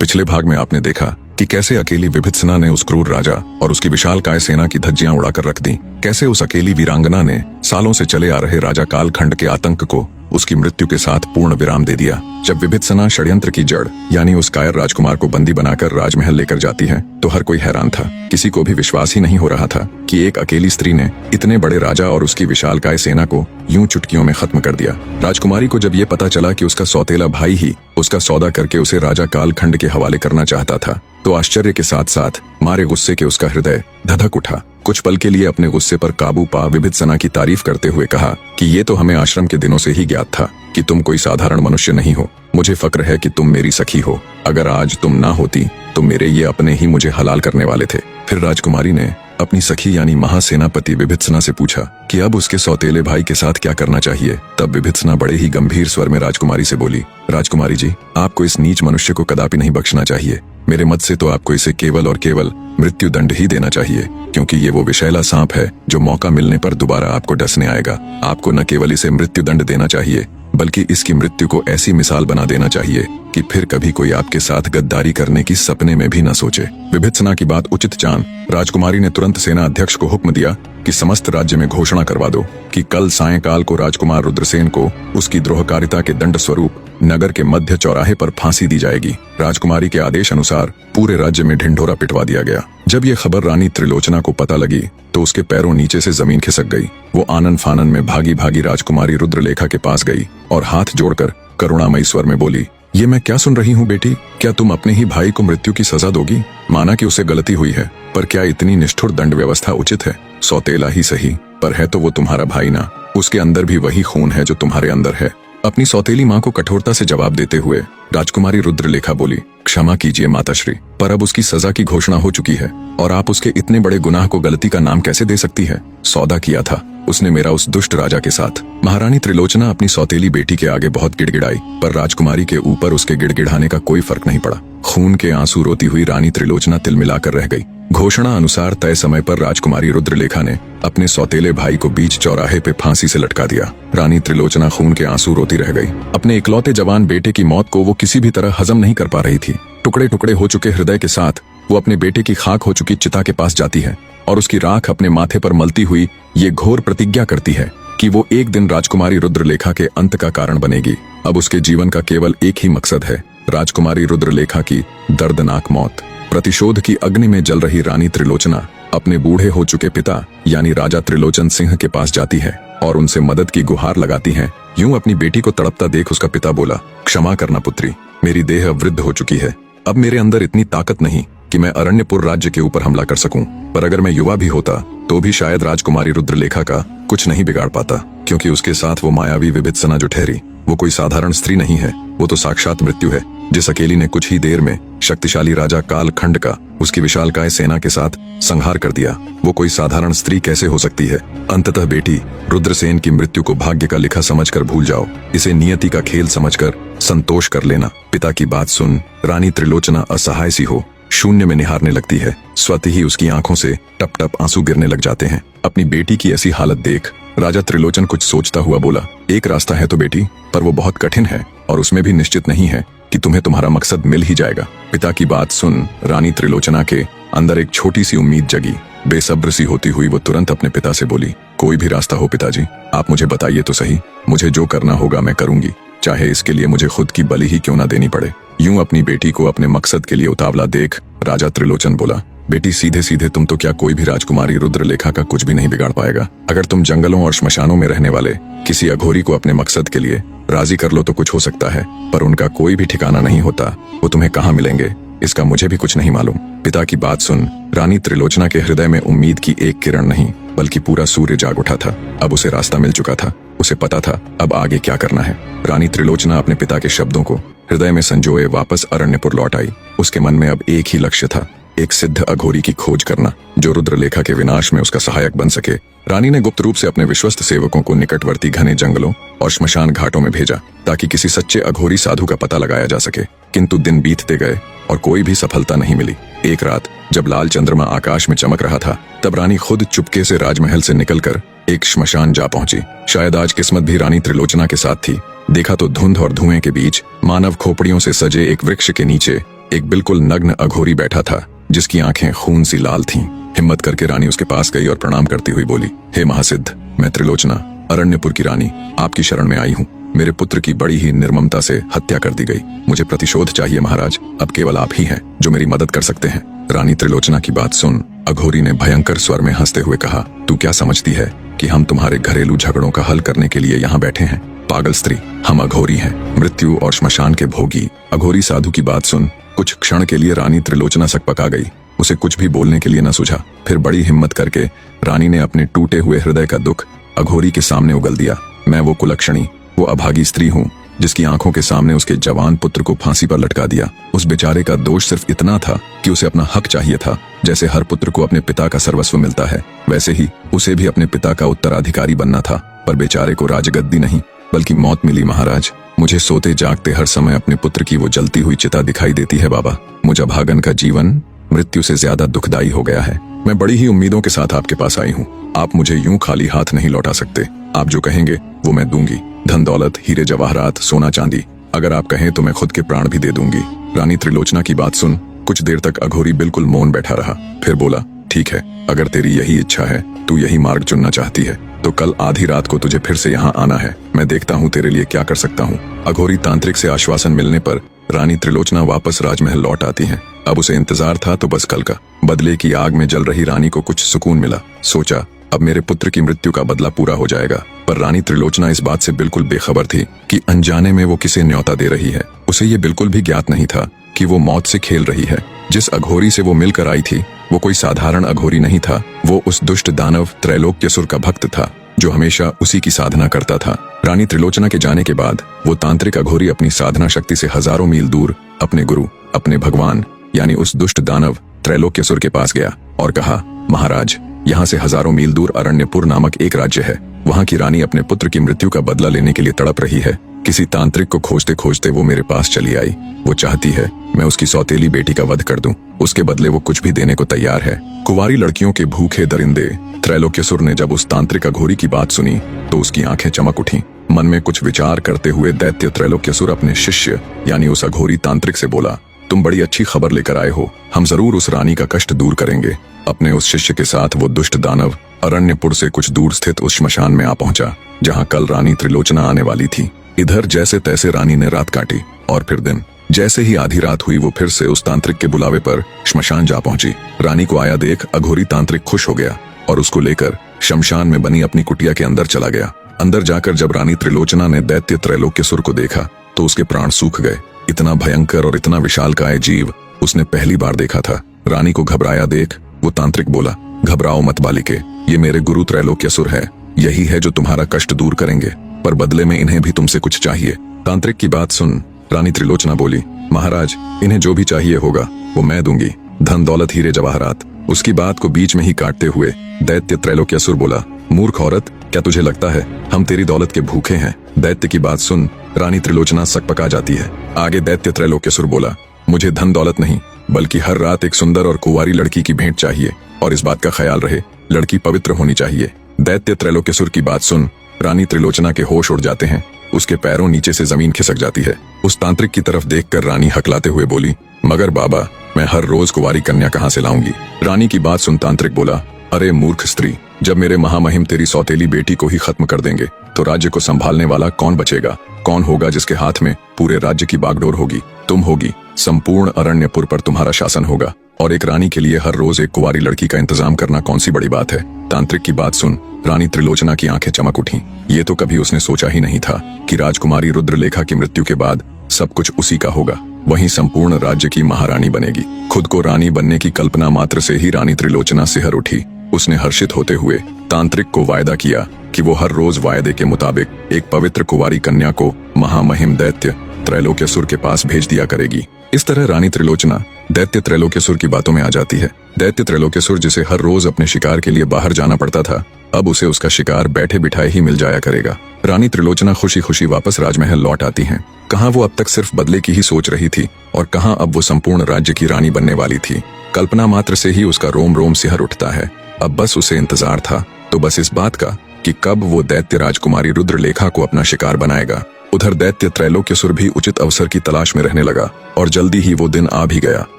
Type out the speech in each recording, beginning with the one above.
पिछले भाग में आपने देखा कि कैसे अकेली विभित्सना ने उस क्रूर राजा और उसकी विशालकाय सेना की धज्जियां उड़ाकर रख दी। कैसे उस अकेली वीरांगना ने सालों से चले आ रहे राजा कालखंड के आतंक को उसकी मृत्यु के साथ पूर्ण विराम दे दिया। जब विभित्सना षड्यंत्र की जड़ यानी उस कायर राजकुमार को बंदी बनाकर राजमहल लेकर जाती है तो हर कोई हैरान था। किसी को भी विश्वास ही नहीं हो रहा था कि एक अकेली स्त्री ने इतने बड़े राजा और उसकी विशालकाय सेना को यूं चुटकियों में खत्म कर दिया। राजकुमारी को जब ये पता चला कि उसका सौतेला भाई ही उसका सौदा करके उसे राजा कालखंड के हवाले करना चाहता था तो आश्चर्य के साथ साथ मारे गुस्से के उसका हृदय धधक उठा। कुछ पल के लिए अपने गुस्से पर काबू पा विभित्सना की तारीफ करते हुए कहा कि ये तो हमें आश्रम के दिनों से ही ज्ञात था कि तुम कोई साधारण मनुष्य नहीं हो। मुझे फक्र है कि तुम मेरी सखी हो। अगर आज तुम ना होती तो मेरे ये अपने ही मुझे हलाल करने वाले थे। फिर राजकुमारी ने अपनी सखी यानी महासेनापति विभित्सना से पूछा कि अब उसके सौतेले भाई के साथ क्या करना चाहिए। तब विभित्सना बड़े ही गंभीर स्वर में राजकुमारी से बोली, राजकुमारी जी, आपको इस नीच मनुष्य को कदापि नहीं बख्शना चाहिए। मेरे मत से तो आपको इसे केवल और केवल मृत्यु दंड ही देना चाहिए, क्योंकि ये वो विषैला सांप है जो मौका मिलने पर दोबारा आपको डसने आएगा। आपको न केवल इसे मृत्यु दंड देना चाहिए बल्कि इसकी मृत्यु को ऐसी मिसाल बना देना चाहिए कि फिर कभी कोई आपके साथ गद्दारी करने की सपने में भी न सोचे। विभित्सना की बात उचित जान राजकुमारी ने तुरंत सेना अध्यक्ष को हुक्म दिया कि समस्त राज्य में घोषणा करवा दो कि कल सायंकाल को राजकुमार रुद्रसेन को उसकी द्रोहकारिता के दंड स्वरूप नगर के मध्य चौराहे पर फांसी दी जाएगी। राजकुमारी के आदेश अनुसार पूरे राज्य में ढिंढोरा पिटवा दिया गया। जब ये खबर रानी त्रिलोचना को पता लगी तो उसके पैरों नीचे से जमीन खिसक गई। वो आनन फानन में भागी भागी राजकुमारी रुद्रलेखा के पास गई और हाथ जोड़कर करुणामयी स्वर में बोली, ये मैं क्या सुन रही हूँ बेटी? क्या तुम अपने ही भाई को मृत्यु की सजा दोगी? माना कि उसे गलती हुई है, पर क्या इतनी निष्ठुर दंड व्यवस्था उचित है? सौतेला ही सही, पर है तो वो तुम्हारा भाई ना। उसके अंदर भी वही खून है जो तुम्हारे अंदर है। अपनी सौतेली माँ को कठोरता से जवाब देते हुए राजकुमारी रुद्रलेखा बोली, क्षमा कीजिए माताश्री, पर अब उसकी सजा की घोषणा हो चुकी है और आप उसके इतने बड़े गुनाह को गलती का नाम कैसे दे सकती है? सौदा किया था उसने मेरा उस दुष्ट राजा के साथ। महारानी त्रिलोचना अपनी सौतेली बेटी के आगे बहुत गिड़गिड़ाई, पर राजकुमारी के ऊपर उसके गिड़गिड़ाने का कोई फर्क नहीं पड़ा। खून के आंसू रोती हुई रानी त्रिलोचना तिलमिलाकर रह गई। घोषणा अनुसार तय समय पर राजकुमारी रुद्रलेखा ने अपने सौतेले भाई को बीच चौराहे पे फांसी से लटका दिया। रानी त्रिलोचना खून के आंसू रोती रह गई। अपने इकलौते जवान बेटे की मौत को वो किसी भी तरह हजम नहीं कर पा रही थी। टुकड़े टुकड़े हो चुके हृदय के साथ वो अपने बेटे की खाक हो चुकी चिता के पास जाती है और उसकी राख अपने माथे पर मलती हुई ये घोर प्रतिज्ञा करती है कि वो एक दिन राजकुमारी रुद्रलेखा के अंत का कारण बनेगी। अब उसके जीवन का केवल एक ही मकसद है, राजकुमारी रुद्रलेखा की दर्दनाक मौत। प्रतिशोध की अग्नि में जल रही रानी त्रिलोचना अपने बूढ़े हो चुके पिता यानी राजा त्रिलोचन सिंह के पास जाती है और उनसे मदद की गुहार लगाती है। यूं अपनी बेटी को तड़पता देख उसका पिता बोला, क्षमा करना पुत्री, मेरी देह वृद्ध हो चुकी है। अब मेरे अंदर इतनी ताकत नहीं कि मैं अरण्यपुर राज्य के ऊपर हमला कर सकूं, पर अगर मैं युवा भी होता तो भी शायद राजकुमारी रुद्रलेखा का कुछ नहीं बिगाड़ पाता, क्योंकि उसके साथ वो मायावी विभित्सना जो ठहरी वो कोई साधारण स्त्री नहीं है, वो तो साक्षात मृत्यु है, जिस अकेली ने कुछ ही देर में शक्तिशाली राजा कालखंड का उसकी विशालकाय सेना के साथ संहार कर दिया। वो कोई साधारण स्त्री कैसे हो सकती है? अंततः बेटी, रुद्रसेन की मृत्यु को भाग्य का लिखा समझकर भूल जाओ, इसे नियति का खेल समझकर संतोष कर लेना। पिता की बात सुन रानी त्रिलोचना असहाय सी हो शून्य में निहारने लगती है। स्वतः ही उसकी आंखों से टप टप आंसू गिरने लग जाते हैं। अपनी बेटी की ऐसी हालत देख राजा त्रिलोचन कुछ सोचता हुआ बोला, एक रास्ता है तो बेटी, पर वो बहुत कठिन है और उसमें भी निश्चित नहीं है कि तुम्हें तुम्हारा मकसद मिल ही जाएगा। पिता की बात सुन रानी त्रिलोचना के अंदर एक छोटी सी उम्मीद जगी। बेसब्र सी होती हुई वो तुरंत अपने पिता से बोली, कोई भी रास्ता हो पिताजी, आप मुझे बताइए तो सही। मुझे जो करना होगा मैं करूंगी, चाहे इसके लिए मुझे खुद की बलि ही क्यों ना देनी पड़े। यूं अपनी बेटी को अपने मकसद के लिए उतावला देख राजा त्रिलोचन बोला, बेटी सीधे सीधे तुम तो क्या कोई भी राजकुमारी रुद्रलेखा का कुछ भी नहीं बिगाड़ पाएगा। अगर तुम जंगलों और श्मशानों में रहने वाले किसी अघोरी को अपने मकसद के लिए राजी कर लो तो कुछ हो सकता है, पर उनका कोई भी ठिकाना नहीं होता। वो तुम्हें कहाँ मिलेंगे इसका मुझे भी कुछ नहीं मालूम। पिता की बात सुन रानी त्रिलोचना के हृदय में उम्मीद की एक किरण नहीं बल्कि पूरा सूर्य जाग उठा था। अब उसे रास्ता मिल चुका था, उसे पता था अब आगे क्या करना है। रानी त्रिलोचना अपने पिता के शब्दों को हृदय में संजोए वापस अरण्यपुर लौट आई। उसके मन में अब एक ही लक्ष्य था, एक सिद्ध अघोरी की खोज करना जो रुद्रलेखा के विनाश में उसका सहायक बन सके। रानी ने गुप्त रूप से अपने विश्वस्त सेवकों को निकटवर्ती घने जंगलों और श्मशान घाटों में भेजा ताकि किसी सच्चे अघोरी साधु का पता लगाया जा सके, किंतु दिन बीतते गए और कोई भी सफलता नहीं मिली। एक रात जब लाल चंद्रमा आकाश में चमक रहा था तब रानी खुद चुपके से राजमहल से निकलकर एक श्मशान जा पहुंची। शायद आज किस्मत भी रानी त्रिलोचना के साथ थी। देखा तो धुंध और धुएं के बीच मानव खोपड़ियों से सजे एक वृक्ष के नीचे एक बिल्कुल नग्न अघोरी बैठा था जिसकी आंखें खून सी लाल थीं। हिम्मत करके रानी उसके पास गई और प्रणाम करती हुई बोली, हे महासिद्ध, मैं त्रिलोचना, अरण्यपुर की रानी, आपकी शरण में आई हूँ। मेरे पुत्र की बड़ी ही निर्ममता से हत्या कर दी गई। मुझे प्रतिशोध चाहिए महाराज। अब केवल आप ही हैं जो मेरी मदद कर सकते हैं। रानी त्रिलोचना की बात सुन अघोरी ने भयंकर स्वर में हंसते हुए कहा, तू क्या समझती है कि हम तुम्हारे घरेलू झगड़ों का हल करने के लिए यहाँ बैठे हैं? पागल स्त्री, हम अघोरी हैं, मृत्यु और श्मशान के भोगी। अघोरी साधु की बात सुन कुछ क्षण के लिए रानी त्रिलोचना सकपका गई। उसे कुछ भी बोलने के लिए न सूझा। फिर बड़ी हिम्मत करके रानी ने अपने टूटे हुए हृदय का दुख अघोरी के सामने उगल दिया। मैं वो कुलक्षणी, वो अभागी स्त्री हूँ जिसकी आंखों के सामने उसके जवान पुत्र को फांसी पर लटका दिया। उस बेचारे का दोष सिर्फ इतना था कि उसे अपना हक चाहिए था। जैसे हर पुत्र को अपने पिता का सर्वस्व मिलता है, वैसे ही उसे भी अपने पिता का उत्तराधिकारी बनना था। पर बेचारे को राजगद्दी नहीं बल्कि मौत मिली महाराज। मुझे सोते जागते हर समय अपने पुत्र की वो जलती हुई चिता दिखाई देती है बाबा। मुझ अभागन का जीवन मृत्यु से ज्यादा दुखदायी हो गया है। मैं बड़ी ही उम्मीदों के साथ आपके पास आई हूँ। आप मुझे यूं खाली हाथ नहीं लौटा सकते। आप जो कहेंगे वो मैं दूंगी। धन दौलत, हीरे जवाहरात, सोना चांदी, अगर आप कहें तो मैं खुद के प्राण भी दे दूंगी। रानी त्रिलोचना की बात सुन कुछ देर तक अघोरी बिल्कुल मौन बैठा रहा। फिर बोला, ठीक है, अगर तेरी यही इच्छा है, तू यही मार्ग चुनना चाहती है, तो कल आधी रात को तुझे फिर से यहाँ आना है। मैं देखता हूँ तेरे लिए क्या कर सकता हूँ। अघोरी तांत्रिक से आश्वासन मिलने पर रानी त्रिलोचना वापस राजमहल लौट आती हैं। अब उसे इंतजार था तो बस कल का। बदले की आग में जल रही रानी को कुछ सुकून मिला। सोचा, अब मेरे पुत्र की मृत्यु का बदला पूरा हो जाएगा। पर रानी त्रिलोचना इस बात से बिल्कुल बेखबर थी कि अनजाने में वो किसे न्योता दे रही है। उसे ये बिल्कुल भी ज्ञात नहीं था कि वो मौत से खेल रही है। जिस अघोरी से वो मिलकर आई थी वो कोई साधारण अघोरी नहीं था। वो उस दुष्ट दानव त्रैलोक्यसुर का भक्त था जो हमेशा उसी की साधना करता था। रानी त्रिलोचना के जाने के बाद वो तांत्रिक अघोरी अपनी साधना शक्ति से हजारों मील दूर अपने गुरु, अपने भगवान यानी उस दुष्ट दानव त्रैलोक्यसुर के पास गया और कहा, महाराज, यहाँ से हजारों मील दूर अरण्यपुर नामक एक राज्य है। वहाँ की रानी अपने पुत्र की मृत्यु का बदला लेने के लिए तड़प रही है। किसी तांत्रिक को खोजते खोजते वो मेरे पास चली आई। वो चाहती है मैं उसकी सौतेली बेटी का वध कर दूं। उसके बदले वो कुछ भी देने को तैयार है। कुंवारी लड़कियों के भूखे दरिंदे त्रैलोक्यसुर ने जब उस तांत्रिक अघोरी की बात सुनी तो उसकी आंखें चमक उठी। मन में कुछ विचार करते हुए दैत्य त्रैलोक्यसुर अपने शिष्य यानी उस अघोरी तांत्रिक से बोला, तुम बड़ी अच्छी खबर लेकर आए हो। हम जरूर उस रानी का कष्ट दूर करेंगे। अपने उस शिष्य के साथ वो दुष्ट दानव अरण्यपुर से कुछ दूर स्थित उस श्मशान में आ पहुंचा जहां कल रानी त्रिलोचना आने वाली थी। इधर जैसे तैसे रानी ने रात काटी और फिर दिन। जैसे ही आधी रात हुई वो फिर से उस तांत्रिक के बुलावे पर श्मशान जा पहुंची। रानी को आया देख अघोरी तांत्रिक खुश हो गया और उसको लेकर शमशान में बनी अपनी कुटिया के अंदर चला गया। अंदर जाकर जब रानी त्रिलोचना ने दैत्य त्रैलोक्यसुर को देखा तो उसके प्राण सूख गए। इतना भयंकर और इतना विशालकाय जीव उसने पहली बार देखा था। रानी को घबराया देख वो तांत्रिक बोला, घबराओ मत बालिके, ये मेरे गुरु त्रैलोक्यसुर है। यही है जो तुम्हारा कष्ट दूर करेंगे, पर बदले में इन्हें भी तुमसे कुछ चाहिए। तांत्रिक की बात सुन रानी त्रिलोचना बोली, महाराज, इन्हें जो भी चाहिए होगा वो मैं दूंगी। धन दौलत, हीरे जवाहरात। उसकी बात को बीच में ही काटते हुए दैत्य त्रैलोक्यसुर बोला, मूर्ख औरत, क्या तुझे लगता है हम तेरी दौलत के भूखे हैं? दैत्य की बात सुन रानी त्रिलोचना सकपका जाती है। आगे दैत्य त्रैलोक्यसुर बोला, मुझे धन दौलत नहीं बल्कि हर रात एक सुंदर और कुंवारी लड़की की भेंट चाहिए, और इस बात का ख्याल रहे लड़की पवित्र होनी चाहिए। दैत्य त्रैलोक्यसुर की बात सुन रानी त्रिलोचना के होश उड़ जाते हैं। उसके पैरों नीचे से जमीन खिसक जाती है। उस तांत्रिक की तरफ देखकर रानी हकलाते हुए बोली, मगर बाबा, मैं हर रोज कुंवारी कन्या कहाँ से लाऊंगी? रानी की बात सुन तांत्रिक बोला, अरे मूर्ख स्त्री, जब मेरे महामहिम तेरी सौतेली बेटी को ही खत्म कर देंगे तो राज्य को संभालने वाला कौन बचेगा? कौन होगा जिसके हाथ में पूरे राज्य की बागडोर होगी? तुम होगी। संपूर्ण अरण्यपुर पर तुम्हारा शासन होगा, और एक रानी के लिए हर रोज एक कुंवारी लड़की का इंतजाम करना कौन सी बड़ी बात है? तांत्रिक की बात सुन रानी त्रिलोचना की आंखें चमक उठी। ये तो कभी उसने सोचा ही नहीं था कि राजकुमारी रुद्रलेखा की मृत्यु के बाद सब कुछ उसी का होगा। वहीं संपूर्ण राज्य की महारानी बनेगी। खुद को रानी बनने की कल्पना मात्र से ही रानी त्रिलोचना सिहर उठी। उसने हर्षित होते हुए तांत्रिक को वायदा किया कि वो हर रोज वायदे के मुताबिक एक पवित्र कुंवारी कन्या को महामहिम दैत्य त्रैलोक्यसुर के पास भेज दिया करेगी। इस तरह रानी त्रिलोचना दैत्य त्रैलोक्यसुर की बातों में आ जाती है। दैत्य त्रैलोक्यसुर जिसे हर रोज अपने शिकार के लिए बाहर जाना पड़ता था, अब उसे उसका शिकार बैठे बिठाए ही मिल जाया करेगा। रानी त्रिलोचना खुशी खुशी वापस राजमहल लौट आती हैं। कहाँ वो अब तक सिर्फ बदले की ही सोच रही थी और कहाँ अब वो संपूर्ण राज्य की रानी बनने वाली थी। कल्पना मात्र से ही उसका रोम रोम सिहर उठता है। अब बस उसे इंतजार था तो बस इस बात का कि कब वो दैत्य राजकुमारी रुद्रलेखा को अपना शिकार बनाएगा। उधर दैत्य त्रैलोक्यसुर भी उचित अवसर की तलाश में रहने लगा और जल्दी ही वो दिन आ भी गया।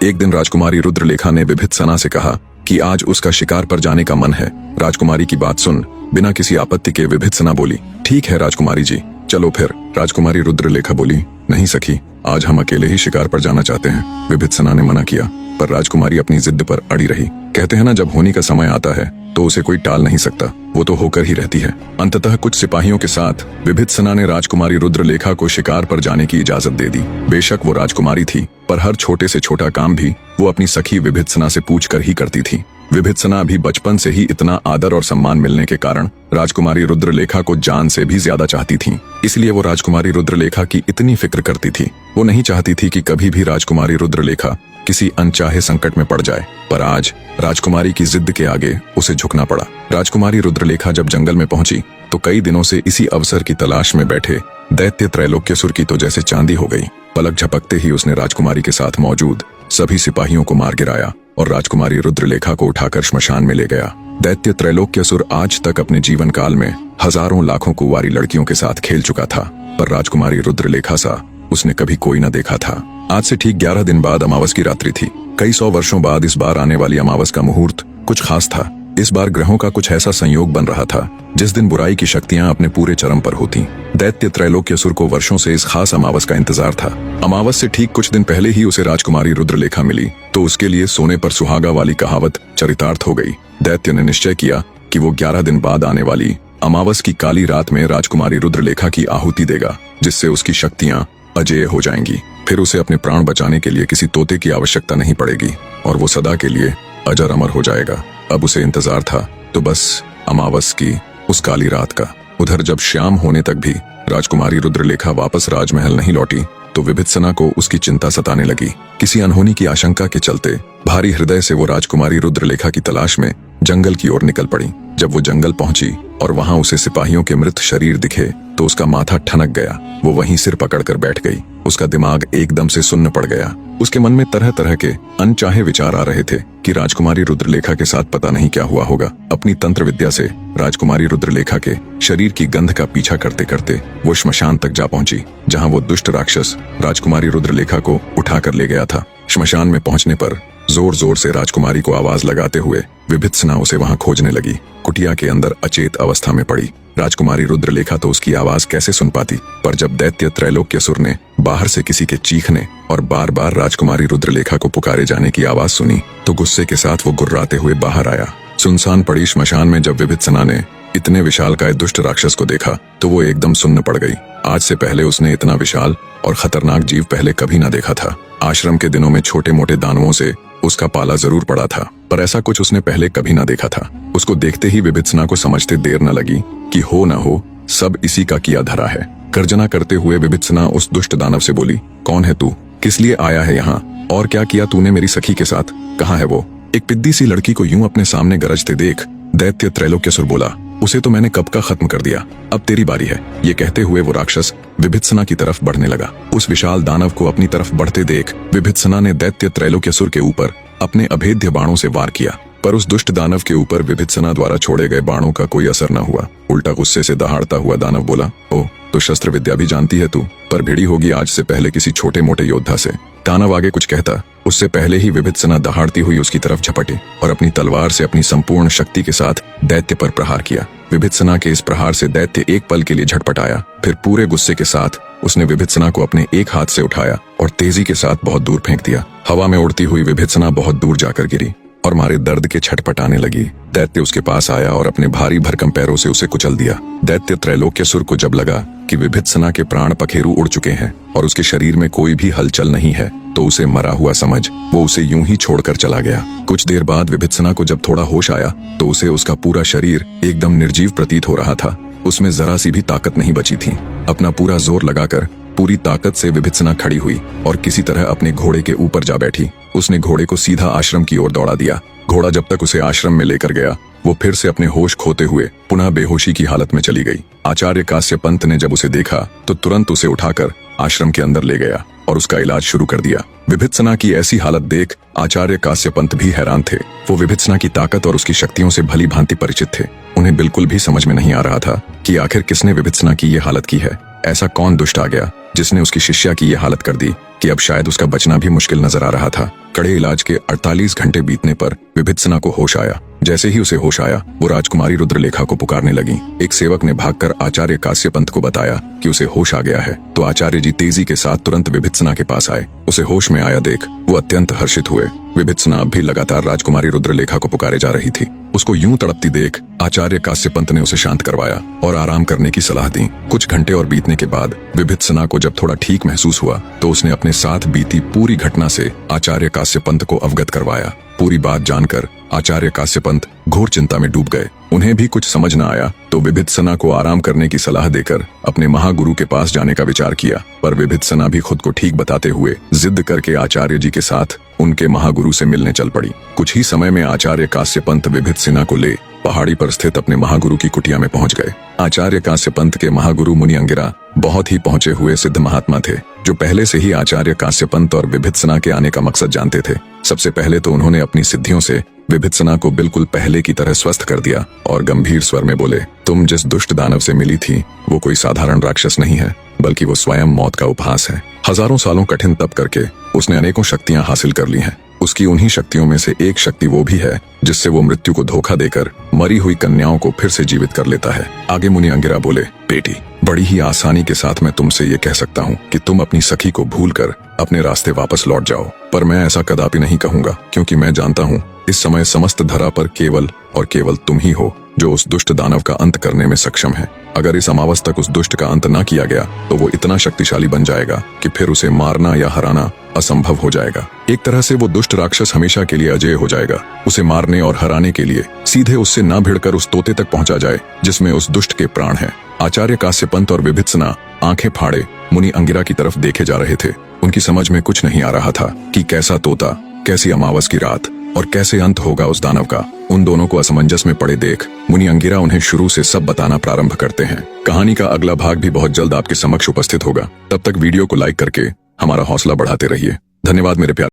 एक दिन राजकुमारी रुद्रलेखा ने विभित्सना से कहा कि आज उसका शिकार पर जाने का मन है। राजकुमारी की बात सुन बिना किसी आपत्ति के विभित्सना बोली, ठीक है राजकुमारी जी, चलो फिर। राजकुमारी रुद्रलेखा बोली, नहीं सखी, आज हम अकेले ही शिकार पर जाना चाहते हैं। विभित्सना ने मना किया, पर राजकुमारी अपनी जिद पर अड़ी रही। कहते हैं ना, जब होने का समय आता है तो उसे कोई टाल नहीं सकता, वो तो होकर ही रहती है। अंततः कुछ सिपाहियों के साथ विभित्सना ने राजकुमारी रुद्रलेखा को शिकार पर जाने की इजाजत दे दी। बेशक वो राजकुमारी थी, पर हर छोटे से छोटा काम भी वो अपनी सखी विभित्सना से पूछकर ही करती थी। विभित्सना भी बचपन से ही इतना आदर और सम्मान मिलने के कारण राजकुमारी रुद्रलेखा को जान से भी ज्यादा चाहती थी। इसलिए वो राजकुमारी रुद्रलेखा की इतनी फिक्र करती थी। वो नहीं चाहती थी कि कभी भी राजकुमारी रुद्रलेखा किसी अनचाहे संकट में पड़ जाए। पर आज राजकुमारी की जिद के आगे उसे झुकना पड़ा। राजकुमारी रुद्रलेखा जब जंगल में पहुंची तो कई दिनों से इसी अवसर की तलाश में बैठे दैत्य त्रैलोक्यसुर की तो जैसे चांदी हो गई। पलक झपकते ही उसने राजकुमारी के साथ मौजूद सभी सिपाहियों को मार गिराया और राजकुमारी रुद्रलेखा को उठाकर श्मशान में ले गया। दैत्य त्रैलोक्यसुर आज तक अपने जीवन काल में हजारों लाखों कुंवारी लड़कियों के साथ खेल चुका था, पर राजकुमारी रुद्रलेखा सा उसने कभी कोई न देखा था। आज से ठीक 11 दिन बाद अमावस की रात्रि थी। कई 100 वर्षों बाद इस बार आने वाली अमावस का मुहूर्त कुछ खास था। इस बार ग्रहों का कुछ ऐसा संयोग बन रहा था जिस दिन बुराई की शक्तियां अपने पूरे चरम पर होती। दैत्य त्रैलोक्यसुर को वर्षों से इस खास अमावस का इंतजार था। अमावस से ठीक कुछ दिन पहले ही उसे राजकुमारी रुद्रलेखा मिली तो उसके लिए सोने पर सुहागा वाली कहावत चरितार्थ हो गई। दैत्य ने निश्चय किया कि वो 11 दिन बाद आने वाली अमावस की काली रात में राजकुमारी रुद्रलेखा की आहुति देगा, जिससे उसकी शक्तियां अजेय हो जाएंगी। फिर उसे अपने प्राण बचाने के लिए किसी तोते की आवश्यकता नहीं पड़ेगी और वो सदा के लिए अजर अमर हो जाएगा। अब उसे इंतजार था तो बस अमावस की उस काली रात का। उधर जब शाम होने तक भी राजकुमारी रुद्रलेखा वापस राजमहल नहीं लौटी तो विभित्सना को उसकी चिंता सताने लगी। किसी अनहोनी की आशंका के चलते भारी हृदय से वो राजकुमारी रुद्रलेखा की तलाश में जंगल की ओर निकल पड़ी। जब वो जंगल पहुंची और वहां उसे सिपाहियों के मृत शरीर दिखे तो उसका माथा ठनक गया। वो वहीं सिर पकड़कर बैठ गई। उसका दिमाग एकदम से सुन्न पड़ गया। उसके मन में तरह तरह के अनचाहे विचार आ रहे थे कि राजकुमारी रुद्रलेखा के साथ पता नहीं क्या हुआ होगा। अपनी तंत्र विद्या से राजकुमारी रुद्रलेखा के शरीर की गंध का पीछा करते करते वो श्मशान तक जा पहुंची, जहां वो दुष्ट राक्षस राजकुमारी रुद्रलेखा को उठाकर ले गया था। श्मशान में पहुंचने पर जोर जोर से राजकुमारी को आवाज लगाते हुए विभित्सना उसे वहां खोजने लगी। कुटिया के अंदर अचेत अवस्था में पड़ी राजकुमारी रुद्रलेखा तो उसकी आवाज कैसे सुन पाती, पर जब दैत्य त्रैलोक्यसुर ने बाहर से किसी के चीखने और बार बार राजकुमारी रुद्रलेखा को पुकारे जाने की आवाज सुनी तो गुस्से के साथ वो गुर्राते हुए बाहर आया। सुनसान पड़ी श्मशान में जब विभित्सना ने इतने विशालकाय दुष्ट राक्षस को देखा तो वो एकदम सुन्न पड़ गई। आज से पहले उसने इतना विशाल और खतरनाक जीव पहले कभी न देखा था। आश्रम के दिनों में छोटे मोटे दानवों से उसका पाला जरूर पड़ा था, पर ऐसा कुछ उसने पहले कभी ना देखा था। उसको देखते ही विभित्सना को समझते देर न लगी कि हो न हो सब इसी का किया धरा है। गर्जना करते हुए विभित्सना उस दुष्ट दानव से बोली, कौन है तू, किस लिए आया है यहाँ, और क्या किया तूने मेरी सखी के साथ, कहाँ है वो? एक पिद्दी सी लड़की को यूं अपने सामने गरजते देख दैत्य त्रैलोक्यसुर बोला, उसे तो मैंने कब का खत्म कर दिया, अब तेरी बारी है। ये कहते हुए वो राक्षस विभित्सना की तरफ बढ़ने लगा। उस विशाल दानव को अपनी तरफ बढ़ते देख विभित्सना ने दैत्य त्रैलोक्यसुर के ऊपर अपने अभेद्य बाणों से वार किया, पर उस दुष्ट दानव के ऊपर विभित्सना द्वारा छोड़े गए बाणों का कोई असर न हुआ। उल्टा गुस्से से दहाड़ता हुआ दानव बोला, ओ तो शस्त्र विद्या भी जानती है तू, पर भिड़ी होगी आज से पहले किसी छोटे मोटे योद्धा से। दानव आगे कुछ कहता उससे पहले ही विभित्सना दहाड़ती हुई उसकी तरफ झपटी और अपनी तलवार से अपनी संपूर्ण शक्ति के साथ दैत्य पर प्रहार किया। विभित्सना के इस प्रहार से दैत्य एक पल के लिए झटपटाया, फिर पूरे गुस्से के साथ उसने विभित्सना को अपने एक हाथ से उठाया और तेजी के साथ बहुत दूर फेंक दिया। हवा में उड़ती हुई विभित्सना बहुत दूर जाकर गिरी और मारे दर्द के छटपटाने लगी। दैत्य उसके पास आया और अपने भारी भरकम पैरों से उसे कुचल दिया। दैत्य त्रैलोक्यसुर को जब लगा कि विभित्सना के प्राण पखेरु उड़ चुके हैं और उसके शरीर में कोई भी हलचल नहीं है तो उसे मरा हुआ समझ वो उसे यूं ही छोड़कर चला गया। कुछ देर बाद विभित्सना को जब थोड़ा होश आया तो उसे उसका पूरा शरीर एकदम निर्जीव प्रतीत हो रहा था। उसमें जरा सी भी ताकत नहीं बची थी। अपना पूरा जोर लगाकर पूरी ताकत से विभित्सना खड़ी हुई और किसी तरह अपने घोड़े के ऊपर जा बैठी। उसने घोड़े को सीधा आश्रम की ओर दौड़ा दिया। घोड़ा जब तक उसे आश्रम में लेकर गया वो फिर से अपने होश खोते हुए पुनः बेहोशी की हालत में चली गई। आचार्य काश्यप पंत ने जब उसे देखा तो तुरंत उसे उठाकर आश्रम के अंदर ले गया और उसका इलाज शुरू कर दिया। विभित्सना की ऐसी हालत देख आचार्य काश्यप पंत भी हैरान थे। वो विभित्सना की ताकत और उसकी शक्तियों से भली भांति परिचित थे। उन्हें बिल्कुल भी समझ में नहीं आ रहा था कि आखिर किसने विभित्सना की ये हालत की है। ऐसा कौन दुष्ट आ गया जिसने उसकी शिष्या की ये हालत कर दी कि अब शायद उसका बचना भी मुश्किल नजर आ रहा था। कड़े इलाज के 48 घंटे बीतने पर विभित्सना को होश आया। जैसे ही उसे होश आया वो राजकुमारी रुद्रलेखा को पुकारने लगी। एक सेवक ने भागकर आचार्य काश्यप पंत को बताया कि उसे होश आ गया है, तो आचार्य जी तेजी के साथ तुरंत विभित्सना के पास आए। उसे होश में आया देख वो अत्यंत हर्षित हुए। विभित्सना अब भी लगातार राजकुमारी रुद्रलेखा को पुकारे जा रही थी। उसको यूं तड़पती देख आचार्य काश्यप पंत ने उसे शांत करवाया और आराम करने की सलाह दी। कुछ घंटे और बीतने के बाद विभित्सना को जब थोड़ा ठीक महसूस हुआ तो उसने अपने साथ बीती पूरी घटना से आचार्य काश्यप पंत को अवगत करवाया। पूरी बात जानकर आचार्य काश्यप पंत घोर चिंता में डूब गए। उन्हें भी कुछ समझ न आया तो विभित्सना को आराम करने की सलाह देकर अपने महागुरु के पास जाने का विचार किया। पर विभित्सना भी खुद को ठीक बताते हुए जिद करके आचार्य जी के साथ उनके महागुरु से मिलने चल पड़ी। कुछ ही समय में आचार्य काश्यप पंत विभित्सना को ले पहाड़ी पर स्थित अपने महागुरु की कुटिया में पहुंच गए। आचार्य काश्यप पंत के महागुरु मुनि अंगिरा बहुत ही पहुंचे हुए सिद्ध महात्मा थे, जो पहले से ही आचार्य काश्यप पंत और विभित्सना के आने का मकसद जानते थे। सबसे पहले तो उन्होंने अपनी सिद्धियों से विभित्सना को बिल्कुल पहले की तरह स्वस्थ कर दिया और गंभीर स्वर में बोले, तुम जिस दुष्ट दानव से मिली थी वो कोई साधारण राक्षस नहीं है, बल्कि वो स्वयं मौत का उपहास है। हजारों सालों कठिन तप करके उसने अनेकों शक्तियां हासिल कर ली हैं। उसकी उन्हीं शक्तियों में से एक शक्ति वो भी है जिससे वो मृत्यु को धोखा देकर मरी हुई कन्याओं को फिर से जीवित कर लेता है। आगे मुनि अंगिरा बोले, बेटी, बड़ी ही आसानी के साथ मैं तुमसे ये कह सकता हूँ कि तुम अपनी सखी को भूलकर अपने रास्ते वापस लौट जाओ, पर मैं ऐसा कदापि नहीं कहूंगा, क्योंकि मैं जानता हूँ इस समय समस्त धरा पर केवल और केवल तुम ही हो जो उस दुष्ट दानव का अंत करने में सक्षम है। अगर इस अमावस तक उस दुष्ट का अंत न किया गया तो वो इतना शक्तिशाली बन जाएगा कि फिर उसे मारना या हराना असंभव हो जाएगा। एक तरह से वो दुष्ट राक्षस हमेशा के लिए अजय हो जाएगा। उसे मारने और हराने के लिए सीधे उससे न भिड़कर उस तोते तक पहुंचा जाए जिसमें उस दुष्ट के प्राण हैं। आचार्य काश्यप पंत और विभित्सना आंखें फाड़े मुनि अंगिरा की तरफ देखे जा रहे थे। उनकी समझ में कुछ नहीं आ रहा था कि कैसा तोता, कैसी अमावस की रात और कैसे अंत होगा उस दानव का। उन दोनों को असमंजस में पड़े देख मुनि अंगिरा उन्हें शुरू से सब बताना प्रारंभ करते हैं। कहानी का अगला भाग भी बहुत जल्द आपके समक्ष उपस्थित होगा। तब तक वीडियो को लाइक करके हमारा हौसला बढ़ाते रहिए। धन्यवाद मेरे प्यारे।